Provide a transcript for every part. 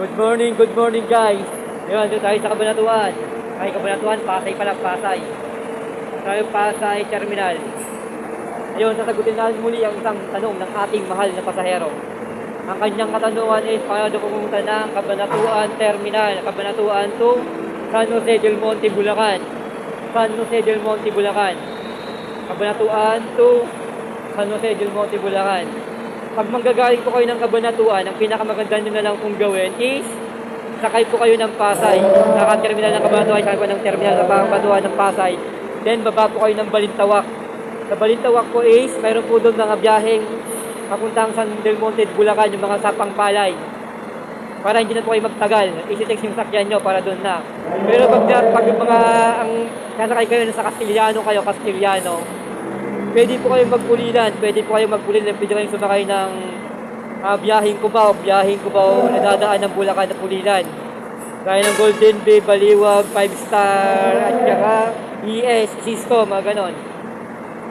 Good morning guys. Ngayon, dito tayo sa Cabanatuan. Ay, Cabanatuan, Pasay pala, Pasay. Tayo Pasay Terminal. Ngayon, sasagutin natin muli ang isang tanong ng ating mahal na pasahero. Ang kanyang katanungan is, paano pumunta ng Cabanatuan Terminal, Cabanatuan to San Jose del Monte, Bulacan. San Jose del Monte, Bulacan. Cabanatuan to San Jose del Monte, Bulacan. Pag manggagaling po kayo ng Cabanatuan, ang pinakamaganda nyo na lang kung gawin is sakay po kayo ng Pasay. Naka-terminal ng Cabanatuan, sakay po ng terminal ng Cabanatuan ng Pasay. Then baba po kayo ng Balintawak. Sa Balintawak po is, mayroon po doon mga biyaheng papuntang San Del Monte, Bulacan, yung mga sapang palay. Para hindi na po kayo magtagal, isi-text yung sakyan nyo para doon na. Pero pag yung mga, ang nasakay kayo sa Castillano pwede po kayong magpulilan, pwede kayong sumakay ng biyaheng Cubao, nadadaan ng Bulacan na pulilan. Gaya ng Golden Bay, Baliwag, 5 Star, at saka ES, Cisco, mga ganon.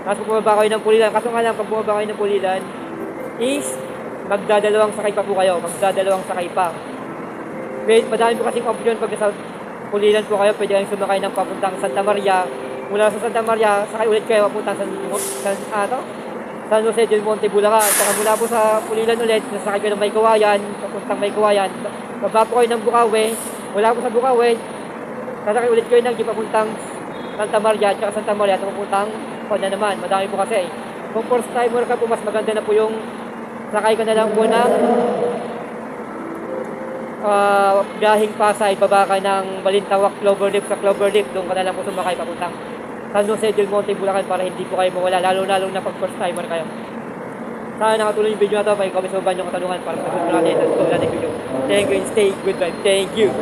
Tapos bumaba kayo ng pulilan, kaso nga lang, pag bumaba kayo ng pulilan, is magdadalawang sakay pa po kayo, Madami po kasing option pag sa pulilan po kayo, pwede kayong sumakay ng papuntang Santa Maria. Mula sa Santa Maria, sakay ulit kayo papuntang San Jose del Monte, Bulacan. Saka mula po sa pulilan ulit, nasakay kayo ng Maykawayan, papuntang Maykawayan. Baba po kayo ng Bukawi, mula po sa Bukawi, sasakay ulit kayo ng jeep papuntang Santa Maria, at Santa Maria, papuntang Pona naman. Madami po kasi. Kung first timer ka po, mas maganda na po yung sakay ka na lang po ng biyaheng Pasay, baba ka ng Balintawak, Cloverleaf, sa Cloverleaf, doon ka na lang po sumakay papuntang San Jose del Monte, Bulacan, para hindi po kayo mawala, lalo na pag first timer kayo. Sana nakatulong yung video na to, may comment sa baba yung katanungan para sa susunod natin sa susunod natin video. Thank you and stay good vibe. Thank you.